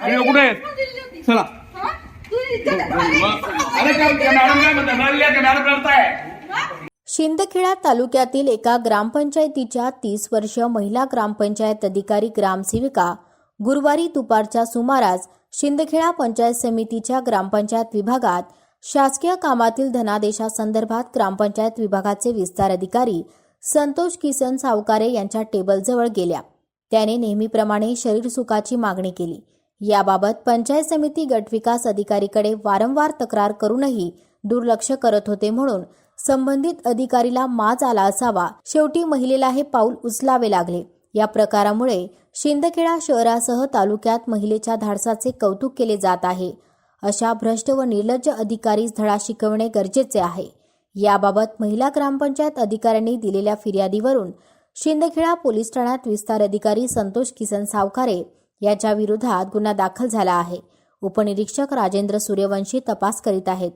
Video कुठे आहेत? चला. शिंदखेडा तालुक्यातील एका ग्रामपंचायतीच्या 30 वर्षीय महिला ग्रामपंचायत अधिकारी ग्रामसेविका गुरुवारी दुपारच्या सुमारास शिंदखेडा पंचायत समितीच्या ग्रामपंचायत विभागात शासकीय कामातील धनादेशासंदर्भात ग्रामपंचायत विभागाचे विस्तार अधिकारी संतोष किसन सावकारे यांच्या टेबलजवळ गेल्या. त्याने नेहमीप्रमाणे शरीर सुखाची मागणी केली. याबाबत पंचायत समिती गटविकास अधिकारीकडे वारंवार तक्रार करूनही दुर्लक्ष करत होते म्हणून संबंधित अधिकारीला माज आला असावा. शेवटी महिलेला हे पाऊल उचलावे लागले. या प्रकारामुळे शिंदखेडा शहरासह तालुक्यात महिलेच्या धाडसाचे कौतुक केले जात आहे. अशा भ्रष्ट व निर्लज्ज अधिकारीस धडा शिकवणे गरजेचे आहे. याबाबत महिला ग्रामपंचायत अधिकाऱ्यांनी दिलेल्या फिर्यादीवरून शिंदखेडा पोलीस ठाण्यात विस्तार अधिकारी संतोष किसन सावकारे याच्या विरोधात गुन्हा दाखल झाला आहे. उपनिरीक्षक राजेंद्र सूर्यवंशी तपास करीत आहेत.